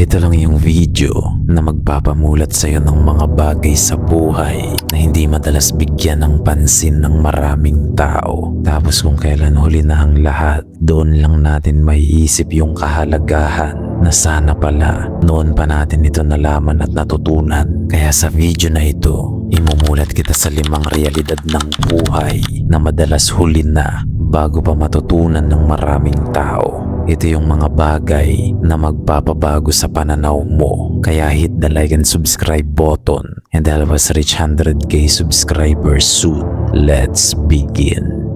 Ito lang yung video na magpapamulat sa'yo ng mga bagay sa buhay na hindi madalas bigyan ng pansin ng maraming tao. Tapos kung kailan huli na ang lahat, doon lang natin maiisip yung kahalagahan na sana pala noon pa natin ito nalaman at natutunan. Kaya sa video na ito, imumulat kita sa 5 realidad ng buhay na madalas huli na bago pa matutunan ng maraming tao. Ito yung mga bagay na magpapabago sa pananaw mo. Kaya hit the like and subscribe button and help us reach 100k subscribers soon. Let's begin.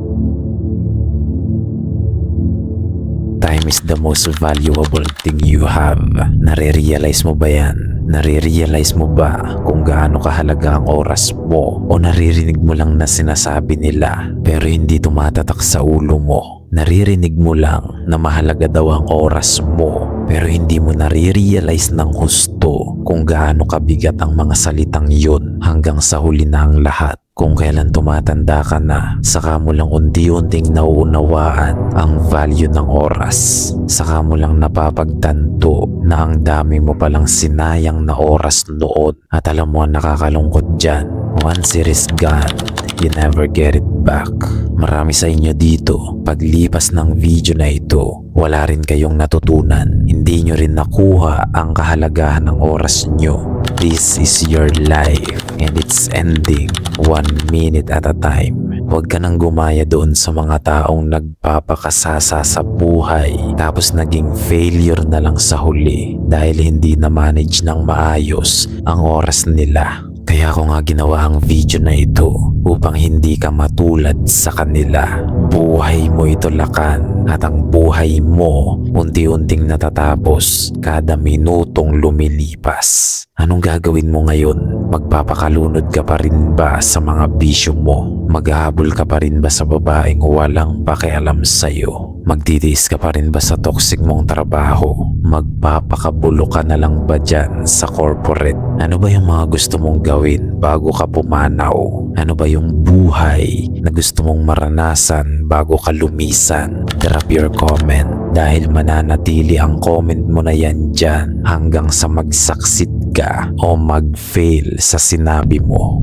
Time is the most valuable thing you have. Nare-realize mo ba yan? Nare-realize mo ba kung gaano kahalaga ang oras mo? O naririnig mo lang na sinasabi nila pero hindi tumatatak sa ulo mo? Naririnig mo lang na mahalaga daw ang oras mo pero hindi mo nare-realize ng husto kung gaano kabigat ang mga salitang yun hanggang sa huli na ang lahat. Kung kailan tumatanda ka na, saka mo lang unti-unting nauunawaan ang value ng oras. Saka mo lang napapagtanto na ang dami mo palang sinayang na oras noon. At alam mo ang nakakalungkot dyan, once it is gone, you never get it back. Marami sa inyo dito, paglipas ng video na ito, wala rin kayong natutunan. Hindi nyo rin nakuha ang kahalagahan ng oras nyo. This is your life and it's ending 1 minute at a time. Huwag ka nang gumaya doon sa mga taong nagpapakasasa sa buhay tapos naging failure na lang sa huli dahil hindi na manage ng maayos ang oras nila. Kaya ako nga ginawa ang video na ito upang hindi ka matulad sa kanila. Buhay mo ito lakan at ang buhay mo unti-unting natatapos kada minutong lumilipas. Anong gagawin mo ngayon? Magpapakalunod ka pa rin ba sa mga bisyo mo? Maghahabol ka pa rin ba sa babaeng walang pakialam sa'yo? Magtitiis ka pa rin ba sa toxic mong trabaho? Magpapakabulo ka na lang ba dyan sa corporate? Ano ba yung mga gusto mong gawin bago ka pumanaw? Ano ba yung buhay na gusto mong maranasan bago ka lumisan? Drop your comment dahil mananatili ang comment mo na yan dyan hanggang sa mag-succeed ka o mag-fail sa sinabi mo.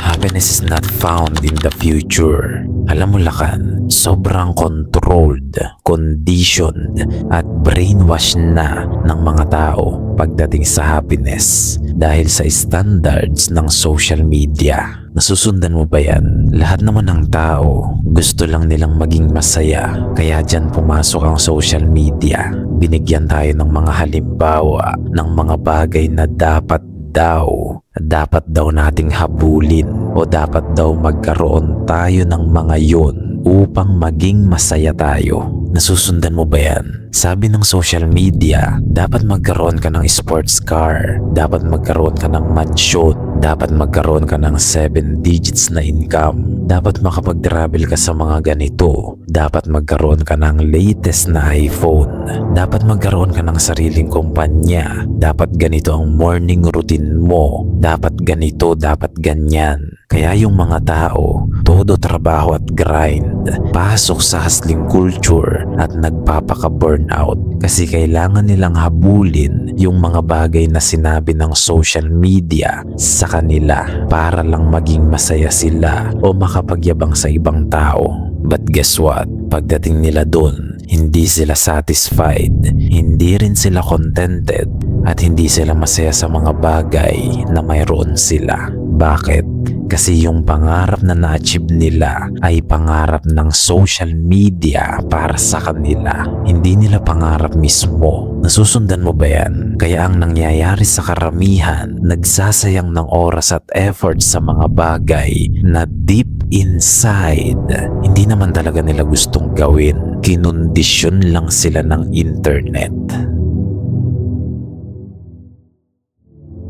Happiness is not found in the future. Alam mo lakan, sobrang controlled, conditioned at brainwashed na ng mga tao pagdating sa happiness dahil sa standards ng social media. Nasusundan mo ba yan? Lahat naman ng tao gusto lang nilang maging masaya kaya dyan pumasok ang social media. Binigyan tayo ng mga halimbawa ng mga bagay na dapat daw nating habulin o dapat daw magkaroon tayo ng mga yun upang maging masaya tayo. Nasusundan mo ba yan? Sabi ng social media, dapat magkaroon ka ng sports car, dapat magkaroon ka ng mansion, dapat magkaroon ka ng 7 digits na income, dapat makapag-travel ka sa mga ganito, dapat magkaroon ka ng latest na iPhone, dapat magkaroon ka ng sariling kumpanya, dapat ganito ang morning routine mo, dapat ganito, dapat ganyan. Kaya yung mga tao, todo trabaho at grind, pasok sa hustling culture at nagpapaka-burnout kasi kailangan nilang habulin yung mga bagay na sinabi ng social media sa kanila para lang maging masaya sila o makapagyabang sa ibang tao. But guess what? pagdating nila dun, hindi sila satisfied, hindi rin sila contented, at hindi sila masaya sa mga bagay na mayroon sila. Bakit? Kasi yung pangarap na na-achieve nila ay pangarap ng social media para sa kanila. Hindi nila pangarap mismo. Nasusundan mo ba yan? Kaya ang nangyayari sa karamihan, nagsasayang ng oras at effort sa mga bagay na deep inside, hindi naman talaga nila gustong gawin. Kinondisyon lang sila ng internet.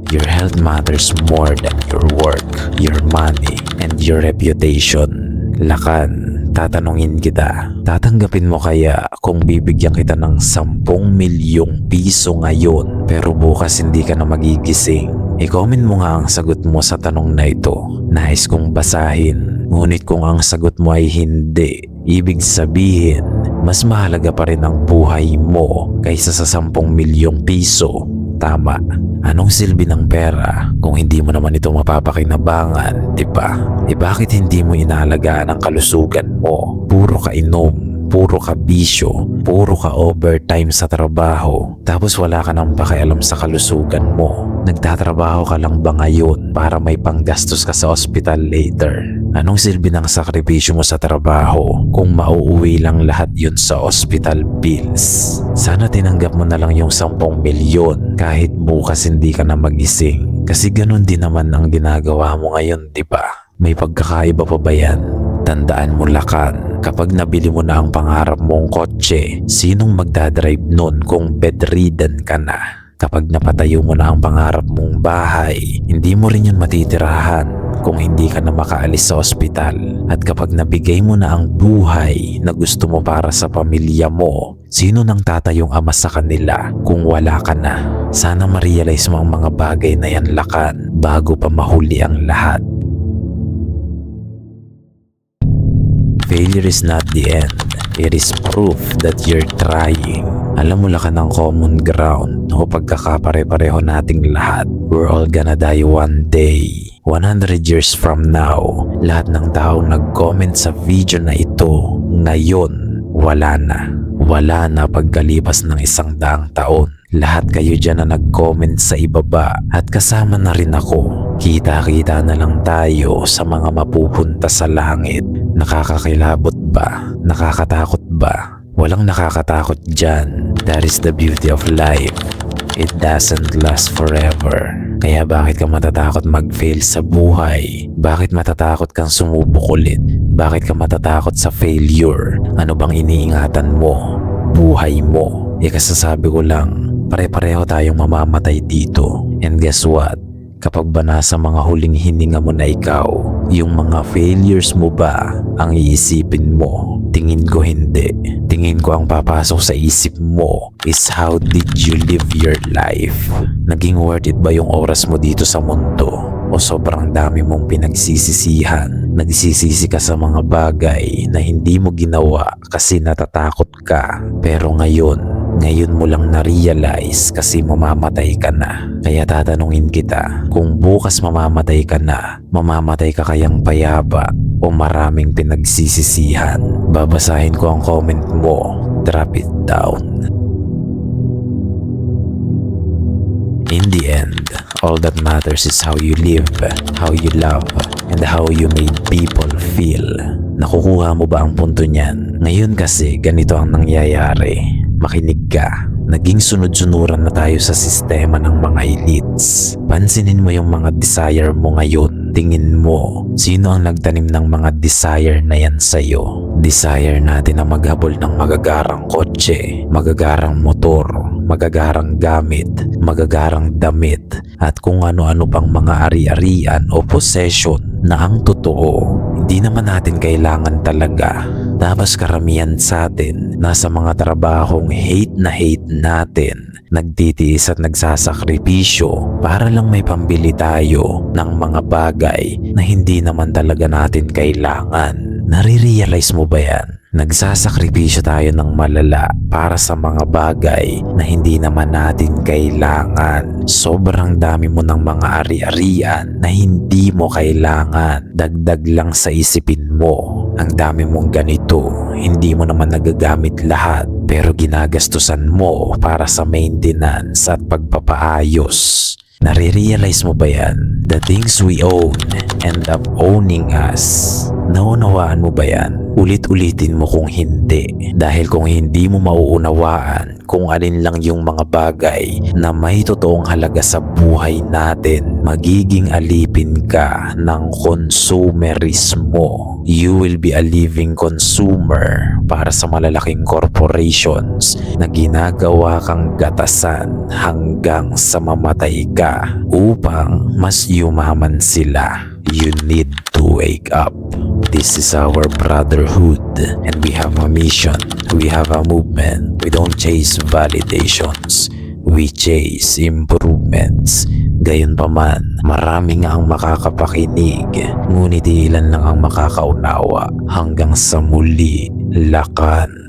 Your health matters more than your work, your money, and your reputation. Lakan, tatanungin kita, tatanggapin mo kaya kung bibigyan kita ng 10 milyong piso ngayon pero bukas hindi ka na magigising? I-comment mo nga ang sagot mo sa tanong na ito. Nais kong basahin, ngunit kung ang sagot mo ay hindi, ibig sabihin, mas mahalaga pa rin ang buhay mo kaysa sa 10 milyong piso. Tama. Anong silbi ng pera kung hindi mo naman ito mapapakinabangan, di ba? Bakit hindi mo inaalagaan ang kalusugan mo? Puro ka inom, puro ka bisyo, puro ka overtime sa trabaho, tapos wala ka nang pakialam sa kalusugan mo. Nagtatrabaho ka lang ba ngayon para may panggastos ka sa ospital later? Anong silbi ng sakripisyo mo sa trabaho kung mauuwi lang lahat yun sa hospital bills? Sana tinanggap mo na lang yung 10 milyon kahit bukas hindi ka na magising. Kasi ganun din naman ang ginagawa mo ngayon, di ba? May pagkakaiba pa ba yan? Tandaan mo lakan, kapag nabili mo na ang pangarap mong kotse, sinong magdadrive nun kung bedridden ka na? Kapag napatayo mo na ang pangarap mong bahay, hindi mo rin yun matitirahan kung hindi ka na makaalis sa ospital. At kapag nabigay mo na ang buhay na gusto mo para sa pamilya mo, sino nang tatayong ama sa kanila kung wala ka na? Sana ma-realize mo ang mga bagay na yan lakan bago pa mahuli ang lahat. Failure is not the end. It is proof that you're trying. Alam mo lakan ng common ground o pagkakapare-pareho nating lahat. We're all gonna die one day. 100 years from now, lahat ng taong nag-comment sa video na ito, ngayon, wala na. Wala na pagkalipas ng 100 taon. Lahat kayo dyan na nag-comment sa ibaba at kasama na rin ako. Kita-kita na lang tayo sa mga mapupunta sa langit. Nakakakilabot ba? Nakakatakot ba? Walang nakakatakot dyan. That is the beauty of life. It doesn't last forever. Kaya bakit ka matatakot mag-fail sa buhay? Bakit matatakot kang sumubok ulit? Bakit ka matatakot sa failure? Ano bang iniingatan mo? Buhay mo. Kasasabi ko lang, pare-pareho tayong mamamatay dito. And guess what? Kapag ba nasa mga huling hininga mo na ikaw, yung mga failures mo ba ang iisipin mo? Tingin ko hindi. Tingin ko ang papasok sa isip mo is how did you live your life? Naging worth it ba yung oras mo dito sa mundo? O sobrang dami mong pinagsisisihan? Nagsisisi ka sa mga bagay na hindi mo ginawa kasi natatakot ka. Pero ngayon mo lang na-realize kasi mamamatay ka na. Kaya tatanungin kita, kung bukas mamamatay ka na, mamamatay ka kayang payapa o maraming pinagsisisihan? Babasahin ko ang comment mo. Drop it down. In the end, all that matters is how you live, how you love, and how you made people feel. Nakukuha mo ba ang punto niyan? Ngayon kasi ganito ang nangyayari. Makinig ka. Naging sunod-sunuran na tayo sa sistema ng mga elites. Pansinin mo yung mga desire mo ngayon. Tingin mo, sino ang nagtanim ng mga desire na yan sa'yo? Desire natin na maghabol ng magagarang kotse, magagarang motor, magagarang gamit, magagarang damit, at kung ano-ano pang mga ari-arian o possession na ang totoo, hindi naman natin kailangan talaga. Tapos karamihan sa atin, nasa mga trabahong hate na hate natin, nagtitiis at nagsasakripisyo para lang may pambili tayo ng mga bagay na hindi naman talaga natin kailangan. Nare-realize mo ba yan? Nagsasakripisyo tayo ng malala para sa mga bagay na hindi naman natin kailangan. Sobrang dami mo ng mga ari-arian na hindi mo kailangan. Dagdag lang sa isipin mo. Ang dami mong ganito, hindi mo naman nagagamit lahat pero ginagastusan mo para sa maintenance at pagpapaayos. Nare-realize mo ba yan? The things we own end up owning us. Naunawaan mo ba yan? Ulit-ulitin mo kung hindi. Dahil kung hindi mo mauunawaan kung alin lang yung mga bagay na may totoong halaga sa buhay natin, magiging alipin ka ng konsumerismo. You will be a living consumer para sa malalaking corporations na ginagawa kang gatasan hanggang sa mamatay ka upang mas yumaman sila. You need to wake up. This is our brotherhood and we have a mission. We have a movement. We don't chase validations. We chase improvements. Gayunpaman, marami nga ang makakapakinig, ngunit ilan lang ang makakaunawa. Hanggang sa muli, lakan.